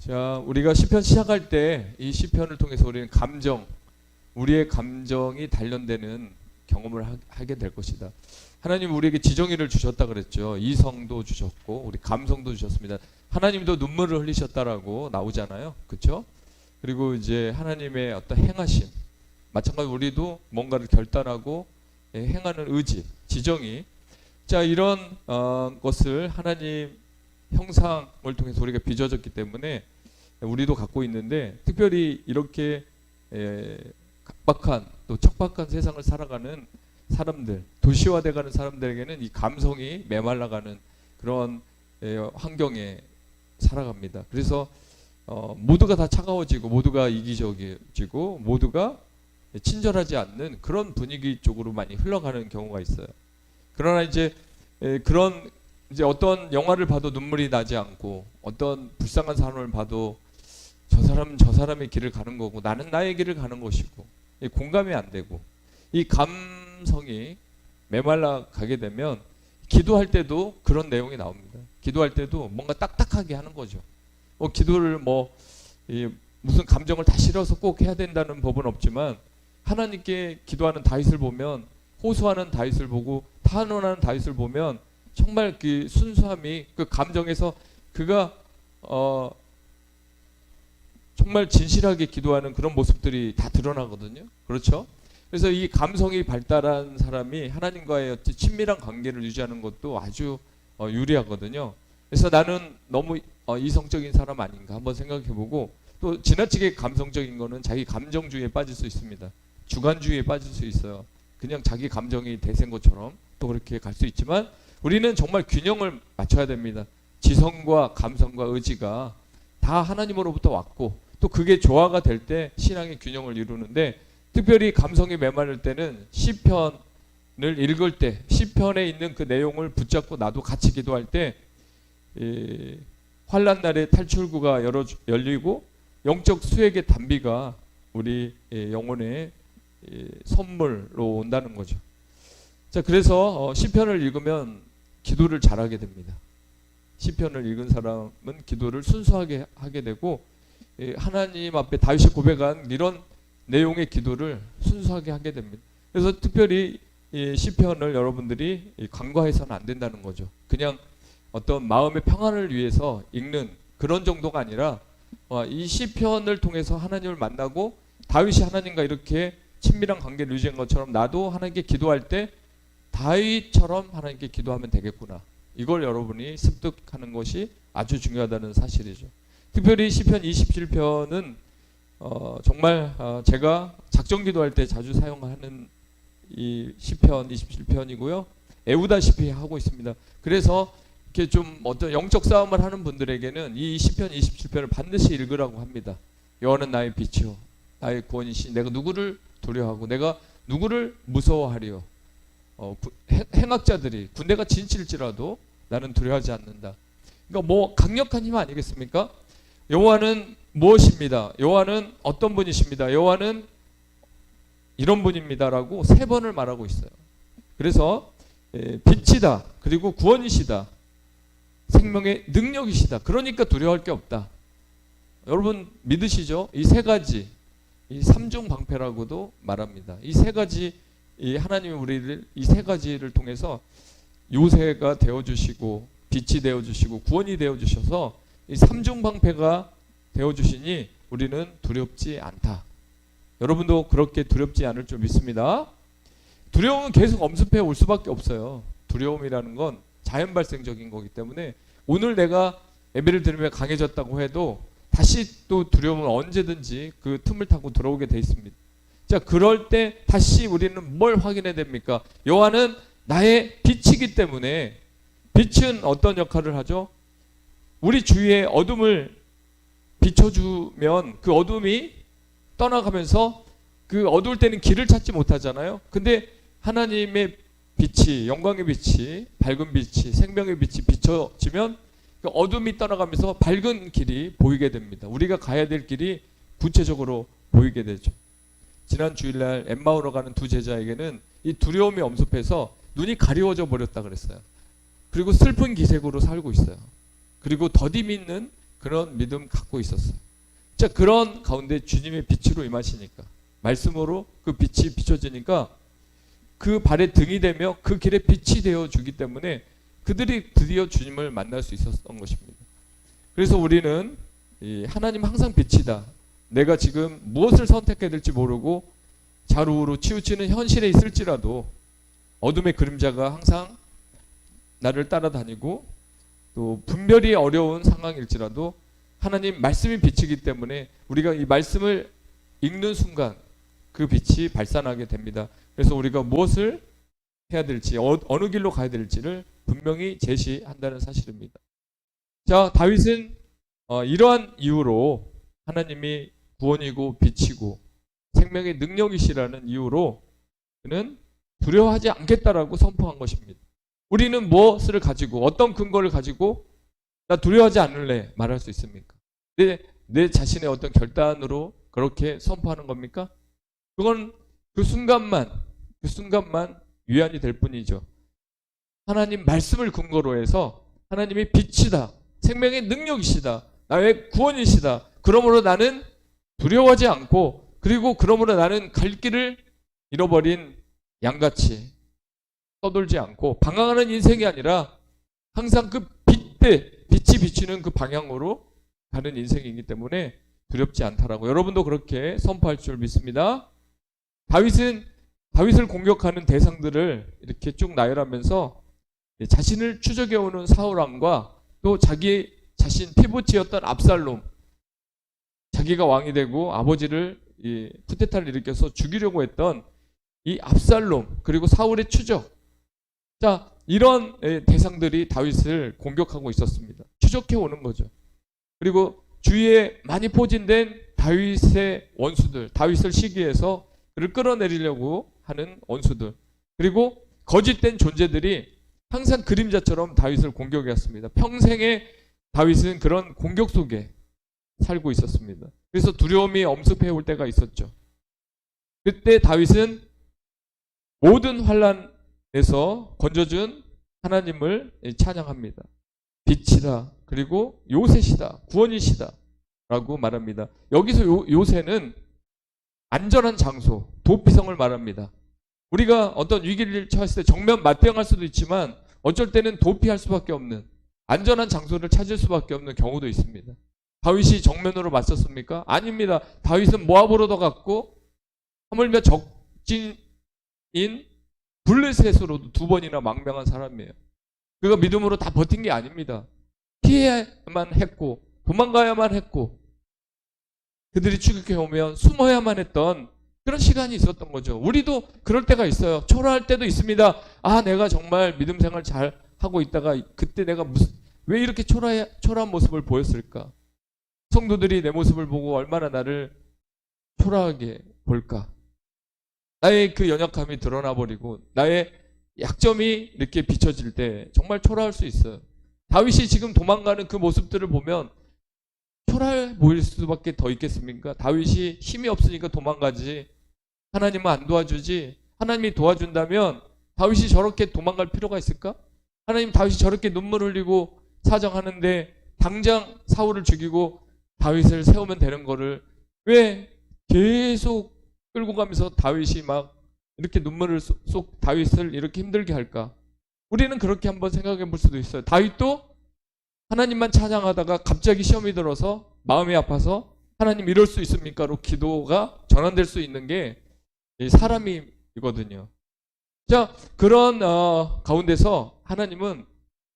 자, 우리가 시편 시작할 때 이 시편을 통해서 우리는 우리의 감정이 단련되는 경험을 하게 될 것이다. 하나님 우리에게 지정의를 주셨다 그랬죠. 이성도 주셨고 우리 감성도 주셨습니다. 하나님도 눈물을 흘리셨다라고 나오잖아요. 그렇죠? 그리고 이제 하나님의 어떤 행하심, 마찬가지로 우리도 뭔가를 결단하고 행하는 의지, 지정의. 자, 이런 것을 하나님 형상을 통해서 우리가 빚어졌기 때문에 우리도 갖고 있는데, 특별히 이렇게 각박한 또 척박한 세상을 살아가는 사람들, 도시화돼가는 사람들에게는 이 감성이 메말라가는 그런 환경에 살아갑니다. 그래서 모두가 다 차가워지고 모두가 이기적이지고 모두가 친절하지 않는 그런 분위기 쪽으로 많이 흘러가는 경우가 있어요. 그러나 이제 그런 이제 어떤 영화를 봐도 눈물이 나지 않고 어떤 불쌍한 사람을 봐도 저 사람은 저 사람의 길을 가는 거고 나는 나의 길을 가는 것이고 공감이 안 되고 이 감성이 메말라 가게 되면 기도할 때도 그런 내용이 나옵니다. 기도할 때도 뭔가 딱딱하게 하는 거죠. 기도를 무슨 감정을 다 실어서 꼭 해야 된다는 법은 없지만 하나님께 기도하는 다윗을 보면, 호소하는 다윗을 보고 탄원하는 다윗을 보면 정말 그 순수함이 그 감정에서 그가 정말 진실하게 기도하는 그런 모습들이 다 드러나거든요. 그렇죠? 그래서 이 감성이 발달한 사람이 하나님과의 어떤 친밀한 관계를 유지하는 것도 아주 유리하거든요. 그래서 나는 너무 이성적인 사람 아닌가 한번 생각해보고, 또 지나치게 감성적인 거는 자기 감정주의에 빠질 수 있습니다. 주관주의에 빠질 수 있어요. 그냥 자기 감정이 대세인 것처럼 또 그렇게 갈 수 있지만 우리는 정말 균형을 맞춰야 됩니다. 지성과 감성과 의지가 다 하나님으로부터 왔고 또 그게 조화가 될 때 신앙의 균형을 이루는데, 특별히 감성이 메마를 때는 시편을 읽을 때 시편에 있는 그 내용을 붙잡고 나도 같이 기도할 때 환난 날에 탈출구가 열리고 영적 수액의 단비가 우리 영혼의 선물로 온다는 거죠. 자, 그래서 시편을 읽으면 기도를 잘하게 됩니다. 시편을 읽은 사람은 기도를 순수하게 하게 되고 하나님 앞에 다윗이 고백한 이런 내용의 기도를 순수하게 하게 됩니다. 그래서 특별히 이 시편을 여러분들이 간과해서는 안 된다는 거죠. 그냥 어떤 마음의 평안을 위해서 읽는 그런 정도가 아니라 이 시편을 통해서 하나님을 만나고 다윗이 하나님과 이렇게 친밀한 관계를 유지한 것처럼 나도 하나님께 기도할 때 다윗처럼 하나님께 기도하면 되겠구나. 이걸 여러분이 습득하는 것이 아주 중요하다는 사실이죠. 특별히 시편 27편은 정말 제가 작정 기도할 때 자주 사용하는 이 시편 27편이고요. 애우다시피 하고 있습니다. 그래서 이렇게 좀 어떤 영적 싸움을 하는 분들에게는 이 시편 27편을 반드시 읽으라고 합니다. 여호와는 나의 빛이요 나의 구원이시, 내가 누구를 두려워하고 내가 누구를 무서워하리요. 행악자들이 군대가 진칠지라도 나는 두려워하지 않는다. 그러니까 강력한 힘 아니겠습니까? 여호와는 무엇입니다. 여호와는 어떤 분이십니다. 여호와는 이런 분입니다라고 3번을 말하고 있어요. 그래서 빛이다, 그리고 구원이시다, 생명의 능력이시다. 그러니까 두려워할 게 없다. 여러분 믿으시죠? 이 3가지, 이 3중 방패라고도 말합니다. 이 3가지, 이 하나님이 우리를 이 3가지를 통해서 요새가 되어주시고 빛이 되어주시고 구원이 되어주셔서 이 3중 방패가 되어주시니 우리는 두렵지 않다. 여러분도 그렇게 두렵지 않을 줄 믿습니다. 두려움은 계속 엄습해 올 수밖에 없어요. 두려움이라는 건 자연 발생적인 거기 때문에 오늘 내가 예배를 들으며 강해졌다고 해도 다시 또 두려움은 언제든지 그 틈을 타고 들어오게 돼 있습니다. 자, 그럴 때 다시 우리는 뭘 확인해야 됩니까? 여호와는 나의 빛이기 때문에, 빛은 어떤 역할을 하죠? 우리 주위에 어둠을 비춰주면 그 어둠이 떠나가면서 그 어두울 때는 길을 찾지 못하잖아요. 근데 하나님의 빛이, 영광의 빛이, 밝은 빛이, 생명의 빛이 비춰지면 그 어둠이 떠나가면서 밝은 길이 보이게 됩니다. 우리가 가야 될 길이 구체적으로 보이게 되죠. 지난 주일날 엠마오로 가는 2 제자에게는 이 두려움이 엄습해서 눈이 가리워져 버렸다 그랬어요. 그리고 슬픈 기색으로 살고 있어요. 그리고 더디 믿는 그런 믿음 갖고 있었어요. 자, 그런 가운데 주님의 빛으로 임하시니까, 말씀으로 그 빛이 비춰지니까 그 발에 등이 되며 그 길에 빛이 되어 주기 때문에 그들이 드디어 주님을 만날 수 있었던 것입니다. 그래서 우리는 하나님 항상 빛이다. 내가 지금 무엇을 선택해야 될지 모르고 좌우로 치우치는 현실에 있을지라도 어둠의 그림자가 항상 나를 따라다니고 또 분별이 어려운 상황일지라도 하나님 말씀이 빛이기 때문에 우리가 이 말씀을 읽는 순간 그 빛이 발산하게 됩니다. 그래서 우리가 무엇을 해야 될지 어느 길로 가야 될지를 분명히 제시한다는 사실입니다. 자, 다윗은 이러한 이유로 하나님이 구원이고 빛이고 생명의 능력이시라는 이유로 그는 두려워하지 않겠다라고 선포한 것입니다. 우리는 무엇을 가지고 어떤 근거를 가지고 나 두려워하지 않을래 말할 수 있습니까? 내 자신의 어떤 결단으로 그렇게 선포하는 겁니까? 그건 그 순간만 위안이 될 뿐이죠. 하나님 말씀을 근거로 해서 하나님이 빛이다, 생명의 능력이시다, 나의 구원이시다. 그러므로 나는 두려워하지 않고, 그리고 그러므로 나는 갈 길을 잃어버린 양같이 떠돌지 않고 방황하는 인생이 아니라 항상 그 빛이 비치는 그 방향으로 가는 인생이기 때문에 두렵지 않다라고 여러분도 그렇게 선포할 줄 믿습니다. 다윗을 공격하는 대상들을 이렇게 쭉 나열하면서 자신을 추적해오는 사울왕과 또 자기 자신 피부치였던 압살롬, 자기가 왕이 되고 아버지를 쿠데타를 일으켜서 죽이려고 했던 이 압살롬, 그리고 사울의 추적. 자, 이런 대상들이 다윗을 공격하고 있었습니다. 추적해오는 거죠. 그리고 주위에 많이 포진된 다윗의 원수들, 다윗을 시기해서 그를 끌어내리려고 하는 원수들, 그리고 거짓된 존재들이 항상 그림자처럼 다윗을 공격했습니다. 평생에 다윗은 그런 공격 속에 살고 있었습니다. 그래서 두려움이 엄습해 올 때가 있었죠. 그때 다윗은 모든 환난에서 건져준 하나님을 찬양합니다. 빛이다, 그리고 요새시다, 구원이시다 라고 말합니다. 여기서 요새는 안전한 장소, 도피성을 말합니다. 우리가 어떤 위기를 처했을 때 정면 맞대응할 수도 있지만 어쩔 때는 도피할 수밖에 없는, 안전한 장소를 찾을 수밖에 없는 경우도 있습니다. 다윗이 정면으로 맞섰습니까? 아닙니다. 다윗은 모압으로도 갔고 하물며 적진인 블레셋으로도 2번이나 망명한 사람이에요. 그가 믿음으로 다 버틴 게 아닙니다. 피해야만 했고 도망가야만 했고 그들이 추격해 오면 숨어야만 했던 그런 시간이 있었던 거죠. 우리도 그럴 때가 있어요. 초라할 때도 있습니다. 아, 내가 정말 믿음 생활 잘 하고 있다가 그때 내가 왜 이렇게 초라한 모습을 보였을까? 성도들이 내 모습을 보고 얼마나 나를 초라하게 볼까? 나의 그 연약함이 드러나 버리고 나의 약점이 이렇게 비춰질 때 정말 초라할 수 있어요. 다윗이 지금 도망가는 그 모습들을 보면 초라해 보일 수밖에 더 있겠습니까? 다윗이 힘이 없으니까 도망가지, 하나님은 안 도와주지, 하나님이 도와준다면 다윗이 저렇게 도망갈 필요가 있을까? 하나님 다윗이 저렇게 눈물 흘리고 사정하는데 당장 사울을 죽이고 다윗을 세우면 되는 거를 왜 계속 끌고 가면서 다윗이 막 이렇게 눈물을 쏙 다윗을 이렇게 힘들게 할까? 우리는 그렇게 한번 생각해 볼 수도 있어요. 다윗도 하나님만 찬양하다가 갑자기 시험이 들어서 마음이 아파서 하나님 이럴 수 있습니까?로 기도가 전환될 수 있는 게 사람이거든요. 자, 그런 가운데서 하나님은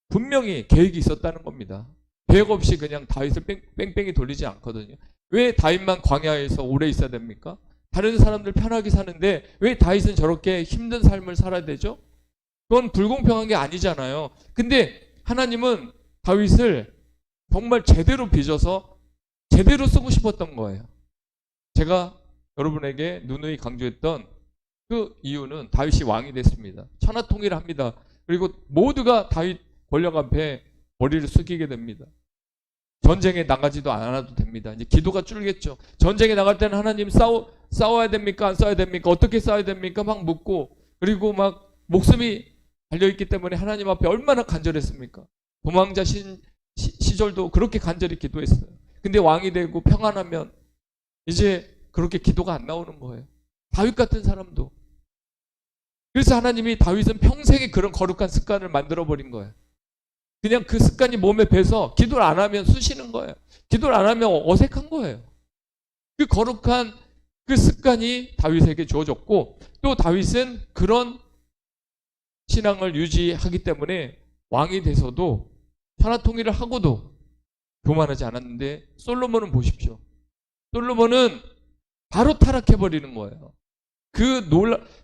분명히 계획이 있었다는 겁니다. 계획 없이 그냥 다윗을 뺑뺑이 돌리지 않거든요. 왜 다윗만 광야에서 오래 있어야 됩니까? 다른 사람들 편하게 사는데 왜 다윗은 저렇게 힘든 삶을 살아야 되죠? 그건 불공평한 게 아니잖아요. 근데 하나님은 다윗을 정말 제대로 빚어서 제대로 쓰고 싶었던 거예요. 제가 여러분에게 누누이 강조했던 그 이유는 다윗이 왕이 됐습니다. 천하통일을 합니다. 그리고 모두가 다윗 권력 앞에 머리를 숙이게 됩니다. 전쟁에 나가지도 않아도 됩니다. 이제 기도가 줄겠죠. 전쟁에 나갈 때는 하나님 싸워야 됩니까? 안 싸워야 됩니까? 어떻게 싸워야 됩니까? 막 묻고, 그리고 막 목숨이 달려있기 때문에 하나님 앞에 얼마나 간절했습니까? 도망자신 시절도 그렇게 간절히 기도했어요. 근데 왕이 되고 평안하면 이제 그렇게 기도가 안 나오는 거예요. 다윗 같은 사람도. 그래서 하나님이 다윗은 평생에 그런 거룩한 습관을 만들어버린 거예요. 그냥 그 습관이 몸에 배서 기도를 안 하면 쑤시는 거예요. 기도를 안 하면 어색한 거예요. 그 거룩한 그 습관이 다윗에게 주어졌고, 또 다윗은 그런 신앙을 유지하기 때문에 왕이 돼서도 나라 통일을 하고도 교만하지 않았는데, 솔로몬은 보십시오. 솔로몬은 바로 타락해버리는 거예요.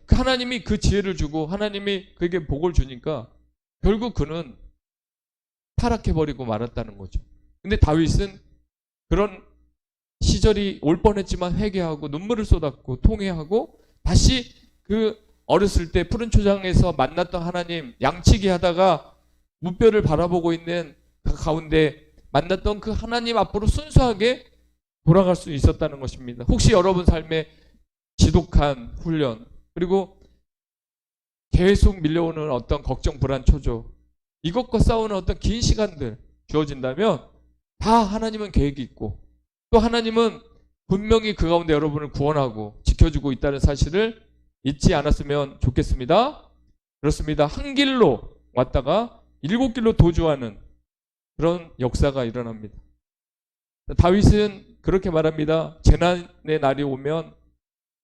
하나님이 그 지혜를 주고 하나님이 그에게 복을 주니까 결국 그는 타락해버리고 말았다는 거죠. 근데 다윗은 그런 시절이 올 뻔했지만 회개하고 눈물을 쏟았고 통회하고 다시 그 어렸을 때 푸른 초장에서 만났던 하나님, 양치기 하다가 무뼈를 바라보고 있는 그 가운데 만났던 그 하나님 앞으로 순수하게 돌아갈 수 있었다는 것입니다. 혹시 여러분 삶에 지독한 훈련, 그리고 계속 밀려오는 어떤 걱정, 불안, 초조, 이것과 싸우는 어떤 긴 시간들 주어진다면 다 하나님은 계획이 있고, 또 하나님은 분명히 그 가운데 여러분을 구원하고 지켜주고 있다는 사실을 잊지 않았으면 좋겠습니다. 그렇습니다. 한 길로 왔다가 7길로 도주하는 그런 역사가 일어납니다. 다윗은 그렇게 말합니다. 재난의 날이 오면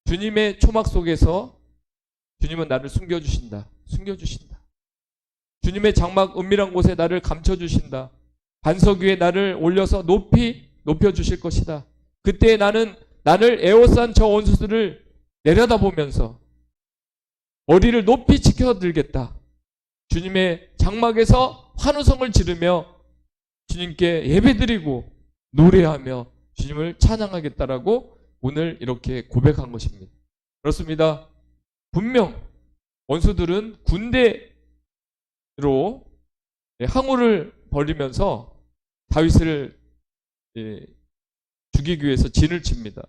주님의 초막 속에서 주님은 나를 숨겨주신다. 숨겨주신다. 주님의 장막 은밀한 곳에 나를 감춰주신다. 반석 위에 나를 올려서 높이 높여주실 것이다. 그때 나는 나를 에워싼 저 원수들을 내려다보면서 머리를 높이 지켜들겠다. 주님의 장막에서 환호성을 지르며 주님께 예배드리고 노래하며 주님을 찬양하겠다라고 오늘 이렇게 고백한 것입니다. 그렇습니다. 분명 원수들은 군대로 항우를 벌이면서 다윗을 죽이기 위해서 진을 칩니다.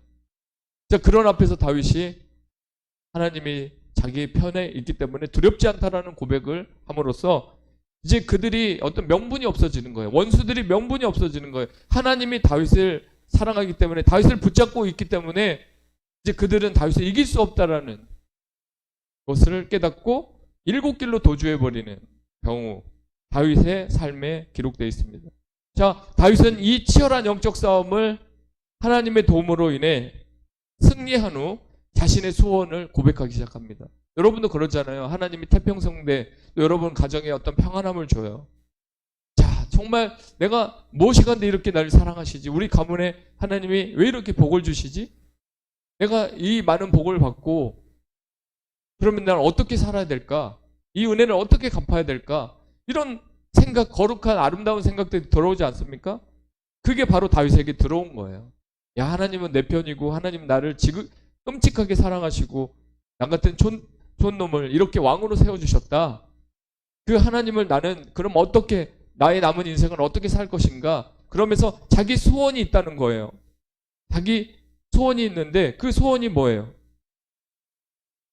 자, 그런 앞에서 다윗이 하나님이 자기 편에 있기 때문에 두렵지 않다라는 고백을 함으로써 이제 그들이 어떤 명분이 없어지는 거예요. 원수들이 명분이 없어지는 거예요. 하나님이 다윗을 사랑하기 때문에, 다윗을 붙잡고 있기 때문에 이제 그들은 다윗을 이길 수 없다라는 것을 깨닫고 7길로 도주해버리는 경우 다윗의 삶에 기록되어 있습니다. 자, 다윗은 이 치열한 영적 싸움을 하나님의 도움으로 인해 승리한 후 자신의 소원을 고백하기 시작합니다. 여러분도 그러잖아요. 하나님이 태평성대, 또 여러분 가정에 어떤 평안함을 줘요. 자, 정말 내가 무엇이간데 이렇게 나를 사랑하시지? 우리 가문에 하나님이 왜 이렇게 복을 주시지? 내가 이 많은 복을 받고 그러면 나는 어떻게 살아야 될까? 이 은혜를 어떻게 갚아야 될까? 이런 생각, 거룩한 아름다운 생각들이 들어오지 않습니까? 그게 바로 다윗에게 들어온 거예요. 야, 하나님은 내 편이고 하나님은 나를 끔찍하게 사랑하시고 남 같은 촌놈을 이렇게 왕으로 세워주셨다. 그 하나님을 나는 그럼 어떻게, 나의 남은 인생을 어떻게 살 것인가? 그러면서 자기 소원이 있다는 거예요. 자기 소원이 있는데 그 소원이 뭐예요?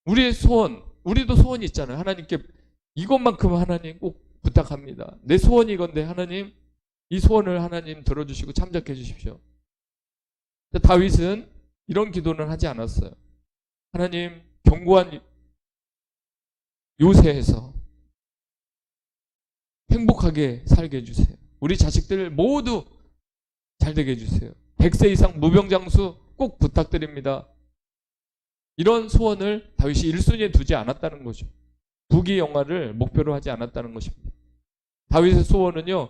우리의 소원, 우리도 소원이 있잖아요. 하나님께 이것만큼 하나님 꼭 부탁합니다. 내 소원이 이건데 하나님, 이 소원을 하나님 들어주시고 참작해 주십시오. 다윗은 이런 기도는 하지 않았어요. 하나님, 견고한 요새에서 행복하게 살게 해주세요. 우리 자식들 모두 잘 되게 해주세요. 100세 이상 무병장수 꼭 부탁드립니다. 이런 소원을 다윗이 1순위에 두지 않았다는 거죠. 부귀 영화를 목표로 하지 않았다는 것입니다. 다윗의 소원은요,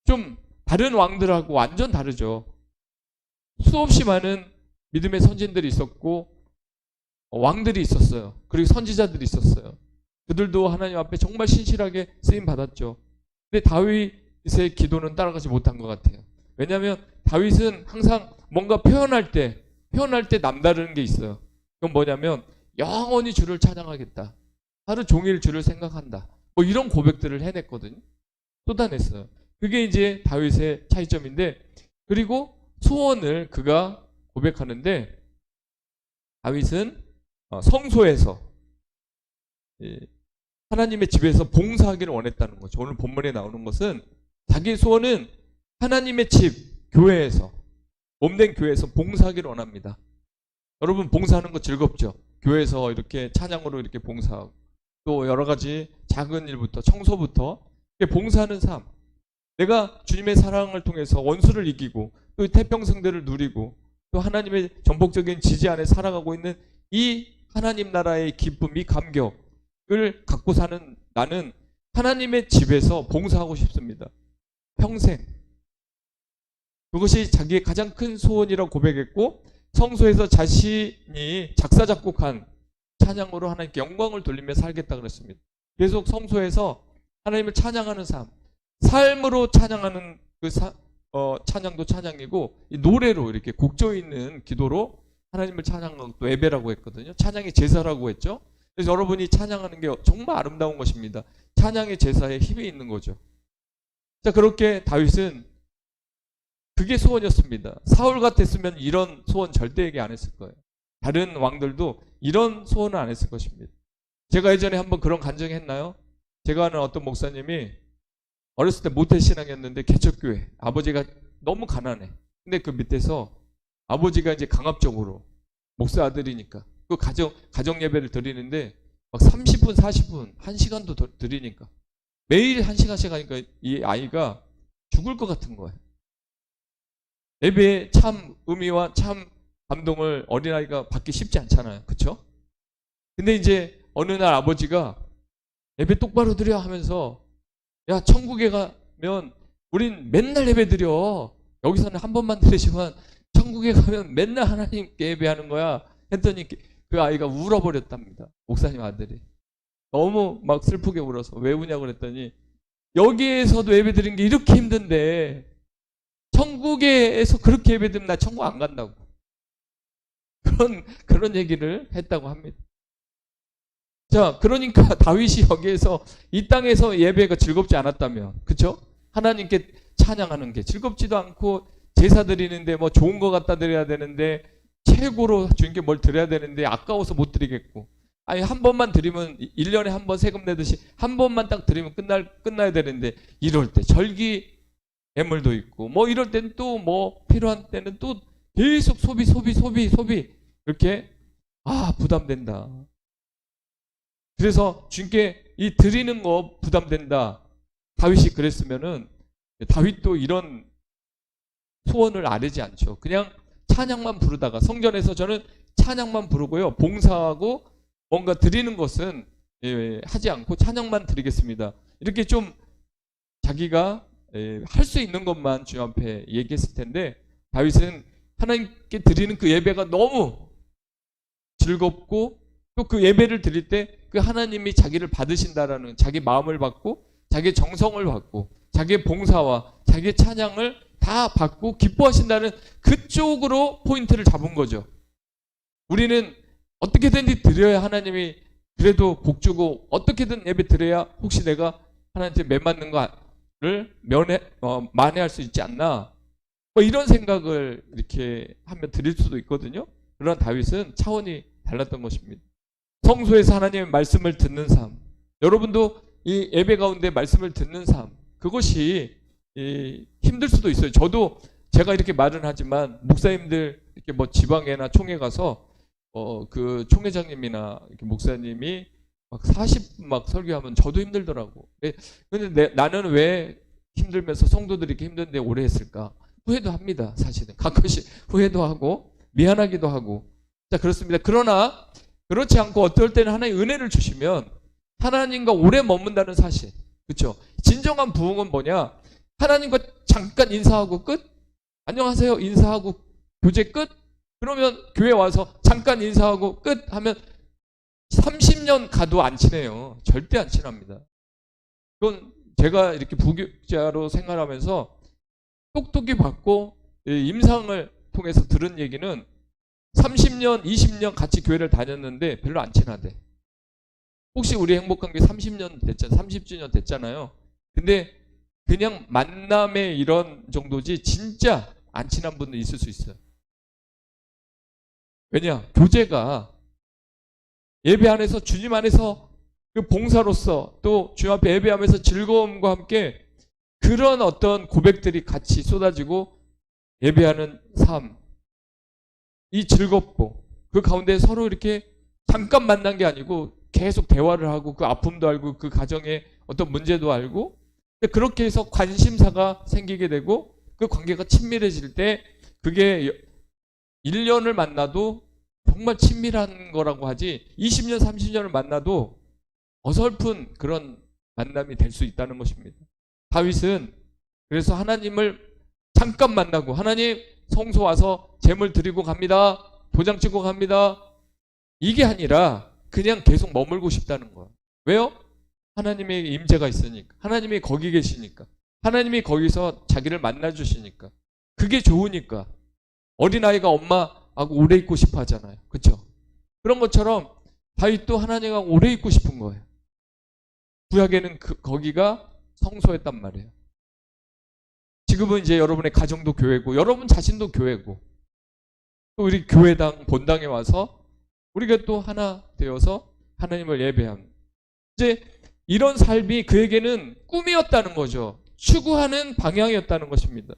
좀 다른 왕들하고 완전 다르죠. 수없이 많은 믿음의 선진들이 있었고 왕들이 있었어요. 그리고 선지자들이 있었어요. 그들도 하나님 앞에 정말 신실하게 쓰임 받았죠. 근데 다윗의 기도는 따라가지 못한 것 같아요. 왜냐하면 다윗은 항상 뭔가 표현할 때 남다른 게 있어요. 그건 뭐냐면 영원히 주를 찬양하겠다. 하루 종일 주를 생각한다. 뭐 이런 고백들을 해냈거든요. 쏟아냈어요. 그게 이제 다윗의 차이점인데, 그리고 소원을 그가 고백하는데 다윗은 성소에서 하나님의 집에서 봉사하기를 원했다는 거죠. 오늘 본문에 나오는 것은 자기 소원은 하나님의 집, 교회에서, 몸된 교회에서 봉사하기를 원합니다. 여러분 봉사하는 거 즐겁죠? 교회에서 이렇게 찬양으로 이렇게 봉사하고 또 여러 가지 작은 일부터 청소부터 이렇게 봉사하는 삶. 내가 주님의 사랑을 통해서 원수를 이기고 또 태평성대를 누리고 또 하나님의 전폭적인 지지 안에 살아가고 있는 이 하나님 나라의 기쁨, 이 감격을 갖고 사는 나는 하나님의 집에서 봉사하고 싶습니다. 평생. 그것이 자기의 가장 큰 소원이라고 고백했고 성소에서 자신이 작사 작곡한 찬양으로 하나님께 영광을 돌리며 살겠다 그랬습니다. 계속 성소에서 하나님을 찬양하는 삶, 삶으로 찬양하는 그 찬양도 찬양이고 이 노래로 이렇게 곡조 있는 기도로 하나님을 찬양하고 또 예배라고 했거든요. 찬양이 제사라고 했죠. 그래서 여러분이 찬양하는 게 정말 아름다운 것입니다. 찬양의 제사에 힘이 있는 거죠. 자, 그렇게 다윗은 그게 소원이었습니다. 사울 같았으면 이런 소원 절대 얘기 안 했을 거예요. 다른 왕들도 이런 소원을 안 했을 것입니다. 제가 예전에 한번 그런 간증 했나요? 제가 아는 어떤 목사님이 어렸을 때 모태신앙이었는데 개척교회 아버지가 너무 가난해. 근데 그 밑에서 아버지가 이제 강압적으로 목사 아들이니까 그 가정 예배를 드리는데 막 30분 40분 1시간도 더 드리니까 매일 1시간씩 하니까 이 아이가 죽을 것 같은 거예요. 예배에 참 의미와 참 감동을 어린아이가 받기 쉽지 않잖아요. 그렇죠? 근데 이제 어느 날 아버지가 예배 똑바로 드려 하면서 야, 천국에 가면 우린 맨날 예배 드려. 여기서는 한 번만 드리지만 천국에 가면 맨날 하나님께 예배하는 거야. 했더니 그 아이가 울어버렸답니다. 목사님 아들이. 너무 막 슬프게 울어서 왜 우냐고 그랬더니 여기에서도 예배 드리는 게 이렇게 힘든데 천국에서 그렇게 예배 드리면 나 천국 안 간다고. 그런 얘기를 했다고 합니다. 자, 그러니까 다윗이 여기에서 이 땅에서 예배가 즐겁지 않았다면, 그렇죠? 하나님께 찬양하는 게 즐겁지도 않고 제사 드리는데 뭐 좋은 거 갖다 드려야 되는데 최고로 주님께 뭘 드려야 되는데 아까워서 못 드리겠고, 아니 한 번만 드리면 1년에 한 번 세금 내듯이 한 번만 딱 드리면 끝나야 되는데 이럴 때 절기 예물도 있고 뭐 이럴 때는 또 뭐 필요한 때는 또 계속 소비 이렇게 부담된다. 그래서 주님께 이 드리는 거 부담된다. 다윗이 그랬으면은 다윗도 이런 소원을 아뢰지 않죠. 그냥 찬양만 부르다가 성전에서 저는 찬양만 부르고요. 봉사하고 뭔가 드리는 것은 하지 않고 찬양만 드리겠습니다. 이렇게 좀 자기가 할 수 있는 것만 주님 앞에 얘기했을 텐데 다윗은 하나님께 드리는 그 예배가 너무 즐겁고 또 그 예배를 드릴 때 그 하나님이 자기를 받으신다라는 자기 마음을 받고 자기 정성을 받고 자기의 봉사와 자기의 찬양을 다 받고 기뻐하신다는 그쪽으로 포인트를 잡은 거죠. 우리는 어떻게든지 드려야 하나님이 그래도 복 주고 어떻게든 예배 드려야 혹시 내가 하나님한테 매맞는 거를 만회할 수 있지 않나 뭐 이런 생각을 이렇게 하면 드릴 수도 있거든요. 그러나 다윗은 차원이 달랐던 것입니다. 성소에서 하나님의 말씀을 듣는 삶, 여러분도 이 예배 가운데 말씀을 듣는 삶, 그것이 힘들 수도 있어요. 저도 제가 이렇게 말은 하지만 목사님들 이렇게 뭐 지방에나 총회 가서 그 총회장님이나 이렇게 목사님이 막 40분 막 설교하면 저도 힘들더라고. 근데 나는 왜 힘들면서 성도들이 이렇게 힘든데 오래 했을까? 후회도 합니다. 사실은 가끔씩 후회도 하고 미안하기도 하고. 자, 그렇습니다. 그러나 그렇지 않고 어떨 때는 하나님의 은혜를 주시면 하나님과 오래 머문다는 사실. 그렇죠? 진정한 부흥은 뭐냐? 하나님과 잠깐 인사하고 끝? 안녕하세요 인사하고 교제 끝? 그러면 교회 와서 잠깐 인사하고 끝 하면 30년 가도 안 친해요. 절대 안 친합니다. 그건 제가 이렇게 부교자로 생활하면서 똑똑히 받고 임상을 통해서 들은 얘기는 30년, 20년 같이 교회를 다녔는데 별로 안 친하대. 혹시 우리 행복한 게 30년 됐잖아요. 30주년 됐잖아요. 근데 그냥 만남의 이런 정도지 진짜 안 친한 분도 있을 수 있어요. 왜냐? 교제가 예배 안에서 주님 안에서 그 봉사로서 또 주님 앞에 예배하면서 즐거움과 함께 그런 어떤 고백들이 같이 쏟아지고 예배하는 삶, 이 즐겁고 그 가운데 서로 이렇게 잠깐 만난 게 아니고 계속 대화를 하고 그 아픔도 알고 그 가정의 어떤 문제도 알고 그렇게 해서 관심사가 생기게 되고 그 관계가 친밀해질 때 그게 1년을 만나도 정말 친밀한 거라고 하지 20년, 30년을 만나도 어설픈 그런 만남이 될 수 있다는 것입니다. 다윗은 그래서 하나님을 잠깐 만나고 하나님 성소 와서 제물 드리고 갑니다. 도장 찍고 갑니다. 이게 아니라 그냥 계속 머물고 싶다는 거예요. 왜요? 하나님의 임재가 있으니까. 하나님이 거기 계시니까. 하나님이 거기서 자기를 만나주시니까. 그게 좋으니까. 어린아이가 엄마하고 오래 있고 싶어 하잖아요. 그렇죠? 그런 것처럼 다윗도 하나님하고 오래 있고 싶은 거예요. 구약에는 거기가 성소였단 말이에요. 지금은 이제 여러분의 가정도 교회고 여러분 자신도 교회고 또 우리 교회당 본당에 와서 우리가 또 하나 되어서 하나님을 예배합니다. 이제 이런 삶이 그에게는 꿈이었다는 거죠. 추구하는 방향이었다는 것입니다.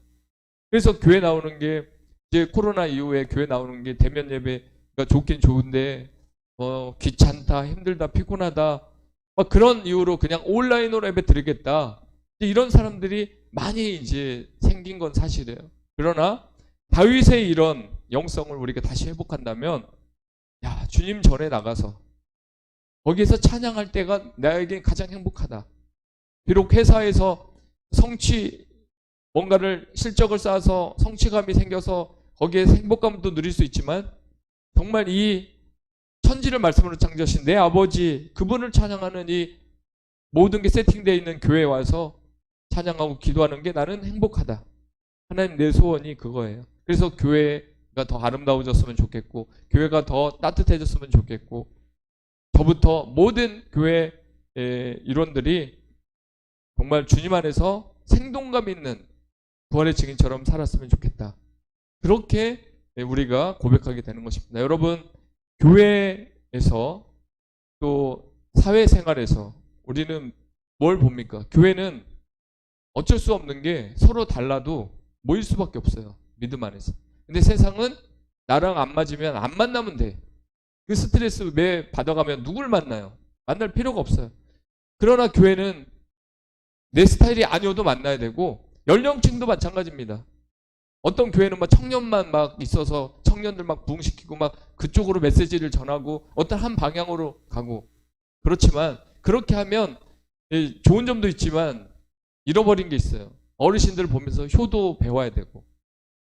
그래서 교회 나오는 게 이제 코로나 이후에 교회 나오는 게 대면 예배가 좋긴 좋은데 귀찮다, 힘들다, 피곤하다 그런 이유로 그냥 온라인으로 예배 드리겠다. 이런 사람들이 많이 이제 생긴 건 사실이에요. 그러나 다윗의 이런 영성을 우리가 다시 회복한다면 야, 주님 전에 나가서 거기에서 찬양할 때가 나에게 가장 행복하다. 비록 회사에서 뭔가를 실적을 쌓아서 성취감이 생겨서 거기에 행복감도 누릴 수 있지만 정말 이 천지를 말씀으로 창조하신 내 아버지 그분을 찬양하는 이 모든 게 세팅되어 있는 교회에 와서 찬양하고 기도하는 게 나는 행복하다. 하나님 내 소원이 그거예요. 그래서 교회가 더 아름다워졌으면 좋겠고 교회가 더 따뜻해졌으면 좋겠고 저부터 모든 교회 일원들이 정말 주님 안에서 생동감 있는 부활의 증인처럼 살았으면 좋겠다. 그렇게 우리가 고백하게 되는 것입니다. 여러분 교회에서 또 사회생활에서 우리는 뭘 봅니까? 교회는 어쩔 수 없는 게 서로 달라도 모일 수밖에 없어요. 믿음 안에서. 근데 세상은 나랑 안 맞으면 안 만나면 돼. 그 스트레스 매 받아가면 누굴 만나요? 만날 필요가 없어요. 그러나 교회는 내 스타일이 아니어도 만나야 되고 연령층도 마찬가지입니다. 어떤 교회는 막 청년만 막 있어서 청년들 막 부흥시키고 막 그쪽으로 메시지를 전하고 어떤 한 방향으로 가고 그렇지만 그렇게 하면 좋은 점도 있지만 잃어버린 게 있어요. 어르신들을 보면서 효도 배워야 되고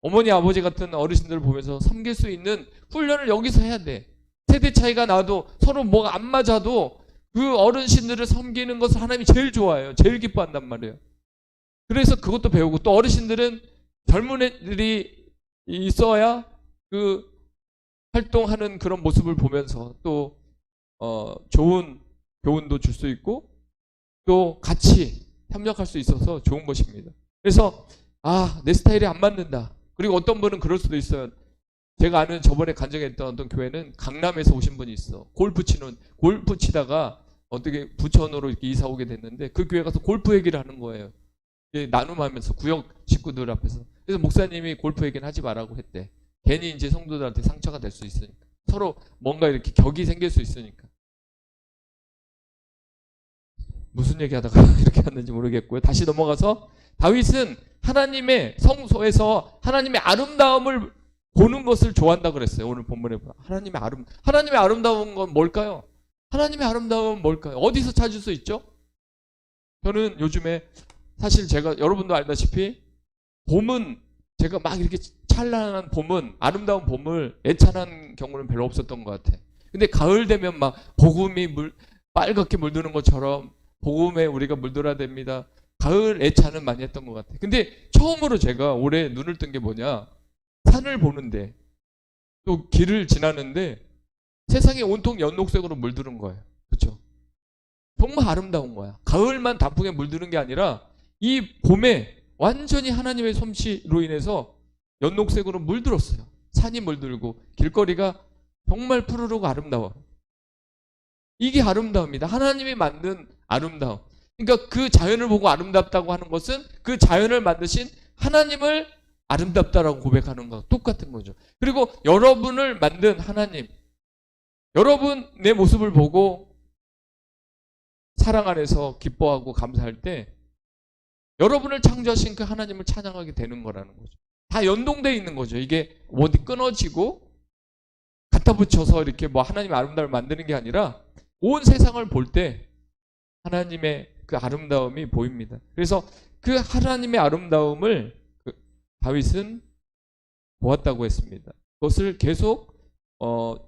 어머니 아버지 같은 어르신들을 보면서 섬길 수 있는 훈련을 여기서 해야 돼. 세대 차이가 나도 서로 뭐가 안 맞아도 그 어르신들을 섬기는 것을 하나님이 제일 좋아해요. 제일 기뻐한단 말이에요. 그래서 그것도 배우고 또 어르신들은 젊은 애들이 있어야 그 활동하는 그런 모습을 보면서 또 좋은 교훈도 줄 수 있고 또 같이 협력할 수 있어서 좋은 것입니다. 그래서 내 스타일이 안 맞는다. 그리고 어떤 분은 그럴 수도 있어요. 제가 아는 저번에 간증했던 어떤 교회는 강남에서 오신 분이 있어. 골프 치다가 어떻게 부천으로 이렇게 이사 오게 됐는데 그 교회 가서 골프 얘기를 하는 거예요. 나눔하면서 구역 식구들 앞에서. 그래서 목사님이 골프 얘기는 하지 말라고 했대. 괜히 이제 성도들한테 상처가 될 수 있으니까. 서로 뭔가 이렇게 격이 생길 수 있으니까. 무슨 얘기 하다가 이렇게 했는지 모르겠고요. 다시 넘어가서 다윗은 하나님의 성소에서 하나님의 아름다움을 보는 것을 좋아한다 그랬어요. 오늘 본문에 보면 하나님의 아름다운 건 뭘까요? 하나님의 아름다움은 뭘까요? 어디서 찾을 수 있죠? 저는 요즘에 사실 제가 여러분도 알다시피 봄은 제가 막 이렇게 찬란한 봄은 아름다운 봄을 애찬한 경우는 별로 없었던 것 같아. 근데 가을 되면 막 복음이 빨갛게 물드는 것처럼 복음에 우리가 물들어야 됩니다. 가을 애찬은 많이 했던 것 같아. 근데 처음으로 제가 올해 눈을 뜬 게 뭐냐? 산을 보는데 또 길을 지나는데 세상이 온통 연녹색으로 물드는 거예요. 그렇죠? 정말 아름다운 거야. 가을만 단풍에 물드는 게 아니라 이 봄에 완전히 하나님의 솜씨로 인해서 연녹색으로 물들었어요. 산이 물들고 길거리가 정말 푸르르고 아름다워. 이게 아름다움입니다. 하나님이 만든 아름다움. 그러니까 그 자연을 보고 아름답다고 하는 것은 그 자연을 만드신 하나님을 아름답다라고 고백하는 것 똑같은 거죠. 그리고 여러분을 만든 하나님, 여러분 내 모습을 보고 사랑 안에서 기뻐하고 감사할 때 여러분을 창조하신 그 하나님을 찬양하게 되는 거라는 거죠. 다 연동되어 있는 거죠. 이게 어디 끊어지고 갖다 붙여서 이렇게 뭐 하나님의 아름다움을 만드는 게 아니라 온 세상을 볼 때 하나님의 그 아름다움이 보입니다. 그래서 그 하나님의 아름다움을 다윗은 보았다고 했습니다. 그것을 계속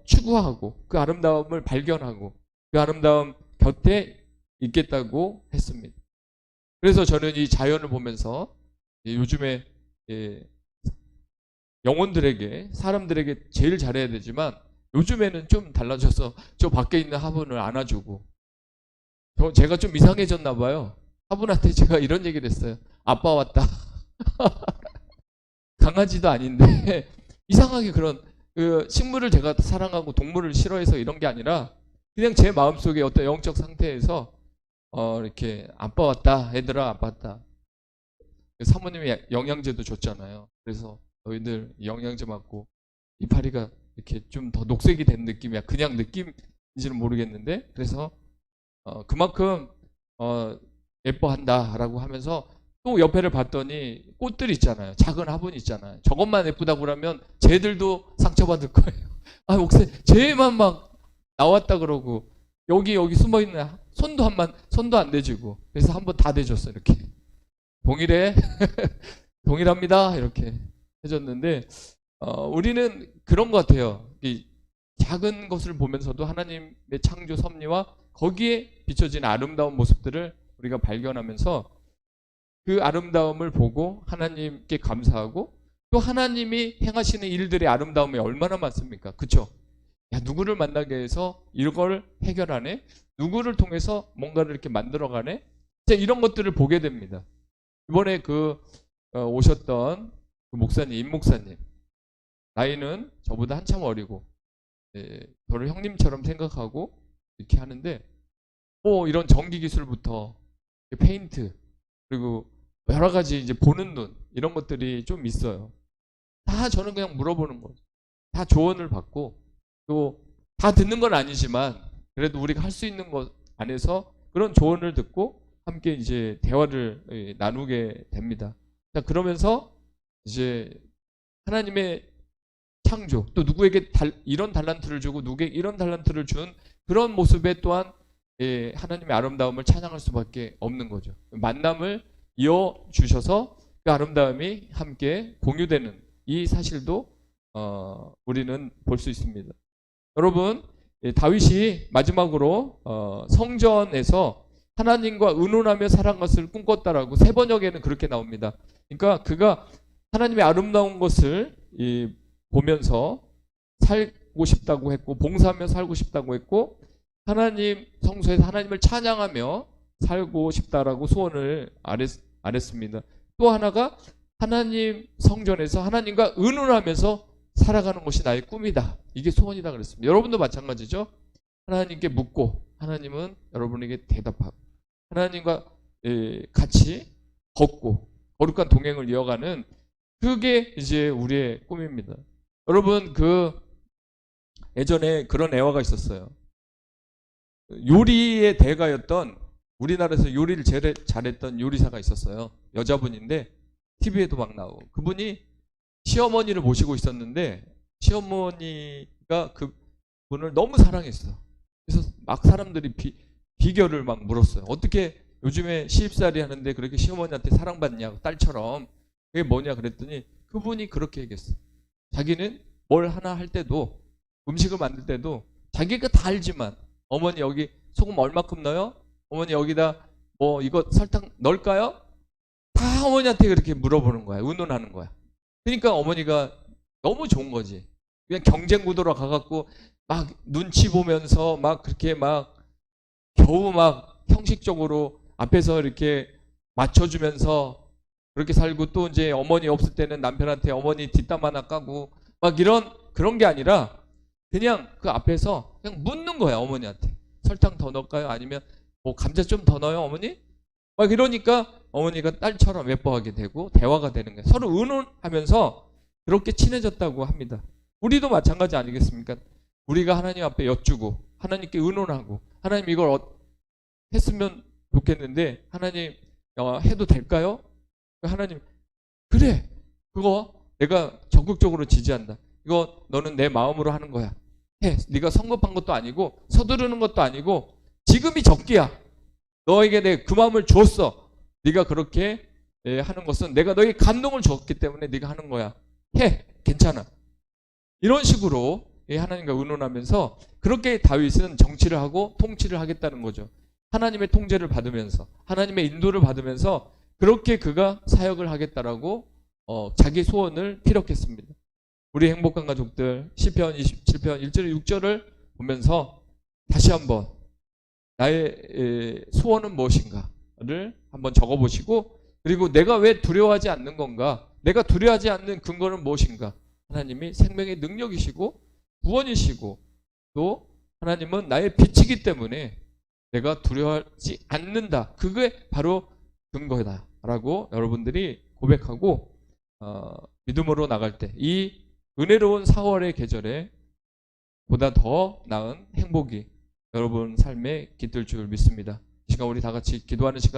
추구하고 그 아름다움을 발견하고 그 아름다움 곁에 있겠다고 했습니다. 그래서 저는 이 자연을 보면서 요즘에 영혼들에게 사람들에게 제일 잘해야 되지만 요즘에는 좀 달라져서 저 밖에 있는 화분을 안아주고 제가 좀 이상해졌나 봐요. 화분한테 제가 이런 얘기를 했어요. 아빠 왔다. 강아지도 아닌데 이상하게 그런 그 식물을 제가 사랑하고 동물을 싫어해서 이런 게 아니라 그냥 제 마음속에 어떤 영적 상태에서 이렇게 아빠 왔다 얘들아 아빠 왔다. 사모님이 영양제도 줬잖아요. 그래서 너희들 영양제 맞고 이파리가 이렇게 좀 더 녹색이 된 느낌이야. 그냥 느낌인지는 모르겠는데 그래서 그만큼 예뻐한다라고 하면서 또 옆에를 봤더니 꽃들 있잖아요. 작은 화분 있잖아요. 저것만 예쁘다고 그러면 쟤들도 상처받을 거예요. 아, 목사님, 쟤만 막 나왔다 그러고 여기 숨어 있는 손도 안 대주고 그래서 한번 다 대줬어 이렇게 동일해 동일합니다 이렇게 해줬는데 우리는 그런 것 같아요. 이 작은 것을 보면서도 하나님의 창조 섭리와 거기에 비춰진 아름다운 모습들을 우리가 발견하면서 그 아름다움을 보고 하나님께 감사하고 또 하나님이 행하시는 일들의 아름다움이 얼마나 많습니까? 그쵸? 야, 누구를 만나게 해서 이걸 해결하네? 누구를 통해서 뭔가를 이렇게 만들어가네? 이런 것들을 보게 됩니다. 이번에 오셨던 그 목사님, 임 목사님. 나이는 저보다 한참 어리고, 저를 형님처럼 생각하고 이렇게 하는데, 이런 전기 기술부터 페인트, 그리고 여러 가지 이제 보는 눈, 이런 것들이 좀 있어요. 다 저는 그냥 물어보는 거죠. 다 조언을 받고, 또 다 듣는 건 아니지만, 그래도 우리가 할 수 있는 것 안에서 그런 조언을 듣고 함께 이제 대화를 나누게 됩니다. 자, 그러면서 이제 하나님의 창조, 또 누구에게 이런 달란트를 주고 누구에게 이런 달란트를 준 그런 모습에 또한 하나님의 아름다움을 찬양할 수밖에 없는 거죠. 만남을 이어주셔서 그 아름다움이 함께 공유되는 이 사실도 우리는 볼 수 있습니다. 여러분, 다윗이 마지막으로 성전에서 하나님과 의논하며 살아간 것을 꿈꿨다라고 세 번역에는 그렇게 나옵니다. 그러니까 그가 하나님의 아름다운 것을 보면서 살고 싶다고 했고 봉사하며 살고 싶다고 했고 하나님 성소에서 하나님을 찬양하며 살고 싶다라고 소원을 아랬습니다. 또 하나가 하나님 성전에서 하나님과 의논하면서 살아가는 것이 나의 꿈이다. 이게 소원이다 그랬습니다. 여러분도 마찬가지죠. 하나님께 묻고 하나님은 여러분에게 대답하고 하나님과 같이 걷고 거룩한 동행을 이어가는 그게 이제 우리의 꿈입니다. 여러분 예전에 그런 애화가 있었어요. 요리의 대가였던 우리나라에서 요리를 제일 잘했던 요리사가 있었어요. 여자분인데 TV에도 막 나오고 그분이 시어머니를 모시고 있었는데 시어머니가 그분을 너무 사랑했어. 그래서 막 사람들이 비결을 막 물었어요. 어떻게 요즘에 시집살이 하는데 그렇게 시어머니한테 사랑받냐고 딸처럼 그게 뭐냐 그랬더니 그분이 그렇게 얘기했어. 자기는 뭘 하나 할 때도 음식을 만들 때도 자기가 다 알지만 어머니 여기 소금 얼마큼 넣어요? 어머니 여기다 뭐 이거 설탕 넣을까요? 다 어머니한테 그렇게 물어보는 거야. 의논하는 거야. 그러니까 어머니가 너무 좋은 거지. 그냥 경쟁 구도로 가갖고 막 눈치 보면서 막 그렇게 막 겨우 막 형식적으로 앞에서 이렇게 맞춰주면서 그렇게 살고 또 이제 어머니 없을 때는 남편한테 어머니 뒷담 하나 까고 막 그런 게 아니라 그냥 그 앞에서 그냥 묻는 거야 어머니한테. 설탕 더 넣을까요? 아니면 뭐 감자 좀 더 넣어요 어머니? 막 이러니까 어머니가 딸처럼 예뻐하게 되고 대화가 되는 거예요. 서로 의논하면서 그렇게 친해졌다고 합니다. 우리도 마찬가지 아니겠습니까? 우리가 하나님 앞에 여쭈고 하나님께 의논하고 하나님 이걸 했으면 좋겠는데 하나님 해도 될까요? 하나님 그래 그거 내가 적극적으로 지지한다. 이거 너는 내 마음으로 하는 거야. 해. 네가 성급한 것도 아니고 서두르는 것도 아니고 지금이 적기야. 너에게 내 그 마음을 줬어. 네가 그렇게 하는 것은 내가 너에게 감동을 줬기 때문에 네가 하는 거야. 해. 괜찮아. 이런 식으로 하나님과 의논하면서 그렇게 다윗은 정치를 하고 통치를 하겠다는 거죠. 하나님의 통제를 받으면서 하나님의 인도를 받으면서 그렇게 그가 사역을 하겠다라고 자기 소원을 피력했습니다. 우리 행복한 가족들 시편 27편 1절 6절을 보면서 다시 한번 나의 소원은 무엇인가를 한번 적어보시고 그리고 내가 왜 두려워하지 않는 건가? 내가 두려워하지 않는 근거는 무엇인가? 하나님이 생명의 능력이시고 구원이시고 또 하나님은 나의 빛이기 때문에 내가 두려워하지 않는다. 그게 바로 근거다라고 여러분들이 고백하고 믿음으로 나갈 때 이 은혜로운 4월의 계절에 보다 더 나은 행복이 여러분 삶에 깃들 줄 믿습니다. 이 시간 우리 다 같이 기도하는 시간